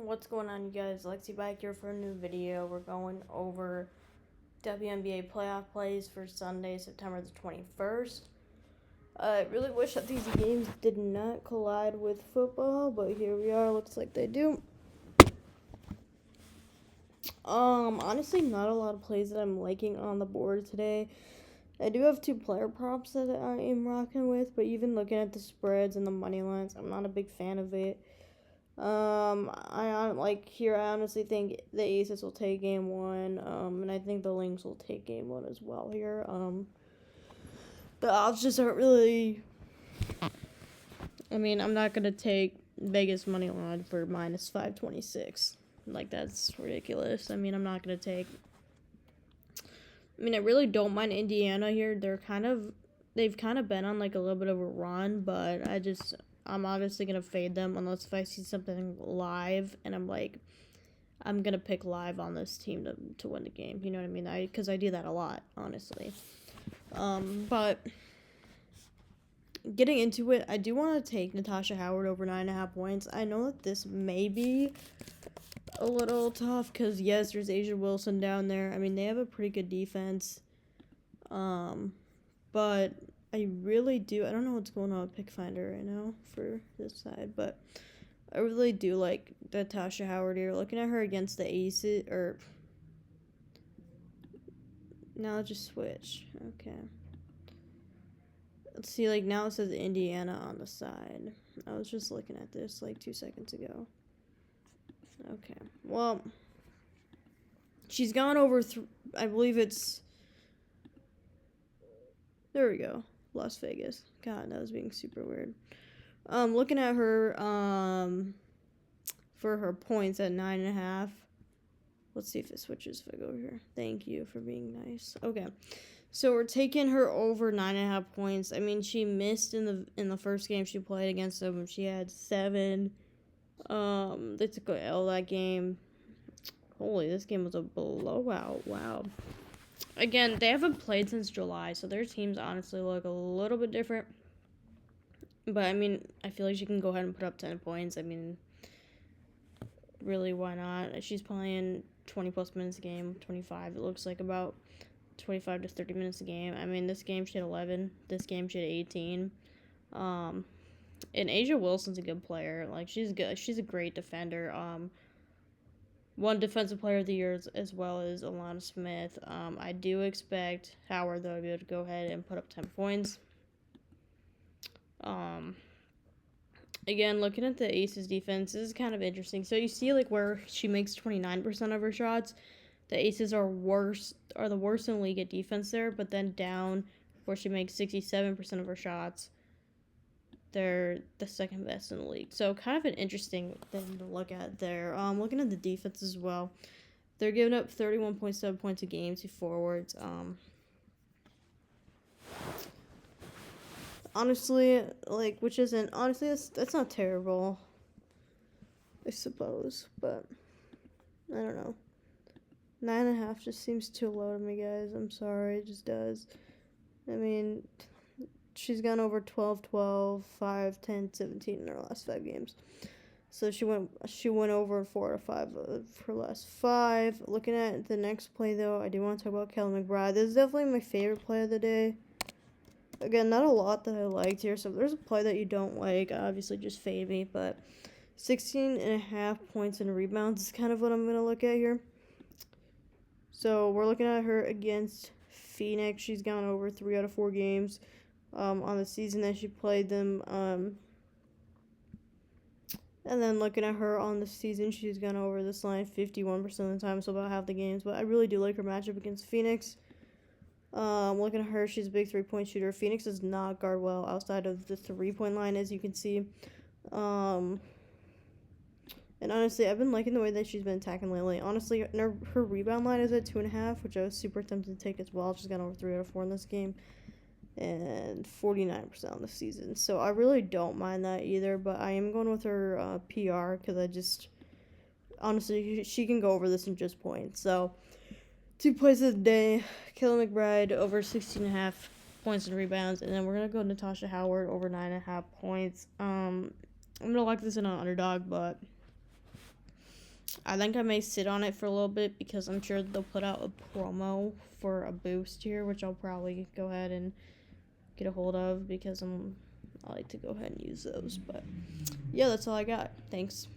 What's going on, you guys? Lexi back here for a new video. We're going over WNBA playoff plays for Sunday, September the 21st. I really wish that these games did not collide with football, but here we are. Looks like they do. Honestly, not a lot of plays that I'm liking on the board today. I do have two player props that I am rocking with, but even looking at the spreads and the money lines, I'm not a big fan of it. I honestly think the Aces will take game one, and I think the Lynx will take game one as well here. The odds just aren't really. I'm not gonna take Vegas money line for minus 526. Like, that's ridiculous. I'm not gonna take. I really don't mind Indiana here. They've kind of been on like a little bit of a run, but I'm obviously gonna fade them unless if I see something live and I'm gonna pick live on this team to win the game. You know what I mean? Because I do that a lot, honestly. But getting into it, I do want to take Natasha Howard over 9.5 points. I know that this may be a little tough because yes, there's Asia Wilson down there. They have a pretty good defense. But I really do. I don't know what's going on with Pick Finder right now for this side, but I really do like Natasha Howard here. Looking at her against the Aces, now let's just switch. Okay. Let's see, now it says Indiana on the side. I was just looking at this 2 seconds ago. Okay. Well, she's gone over, I believe it's, there we go. Las Vegas. God, that was being super weird. Looking at her, for her points at 9.5. Let's see if it switches if I go over here. Thank you for being nice. Okay. So we're taking her over 9.5 points. She missed in the first game she played against them. She had 7. They took a L that game. Holy, this game was a blowout. Wow. Again, they haven't played since July, so their teams honestly look a little bit different. But, I feel like she can go ahead and put up 10 points. Really, why not? She's playing 20-plus minutes a game, 25. It looks like about 25 to 30 minutes a game. This game she had 11. This game she had 18. And Asia Wilson's a good player. She's good. She's a great defender. One defensive player of the year as well as Alana Smith. I do expect Howard, though, to be able to go ahead and put up 10 points. Again, looking at the Aces defense, this is kind of interesting. So you see, where she makes 29% of her shots, the Aces are the worst in the league at defense there, but then down where she makes 67% of her shots, they're the second best in the league. So kind of an interesting thing to look at there. Looking at the defense as well, they're giving up 31.7 points a game to forwards. Honestly, that's not terrible, I suppose, but I don't know. 9.5 just seems too low to me, guys. I'm sorry, it just does. She's gone over 12, 5, 10, 17 in her last 5 games. So she went over 4 out of 5 of her last 5. Looking at the next play, though, I do want to talk about Kelly McBride. This is definitely my favorite play of the day. Again, not a lot that I liked here. So if there's a play that you don't like, obviously just fade me. But 16.5 points and rebounds is kind of what I'm going to look at here. So we're looking at her against Phoenix. She's gone over 3 out of 4 games on the season that she played them. And then looking at her on the season, she's gone over this line 51% of the time, so about half the games. But I really do like her matchup against Phoenix. Looking at her, she's a big 3-point shooter. Phoenix does not guard well outside of the 3-point line, as you can see. And honestly, I've been liking the way that she's been attacking lately. Honestly, her rebound line is at 2.5, which I was super tempted to take as well. She's gone over 3 out of 4 in this game. And 49% on the season. So I really don't mind that either, but I am going with her PR because honestly, she can go over this in just points. So 2 plays of the day, Kelly McBride over 16.5 points and rebounds, and then we're going to go Natasha Howard over 9.5 points. I'm going to lock this in on underdog, but I think I may sit on it for a little bit because I'm sure they'll put out a promo for a boost here, which I'll probably go ahead and get a hold of because I like to go ahead and use those. But yeah, that's all I got. Thanks.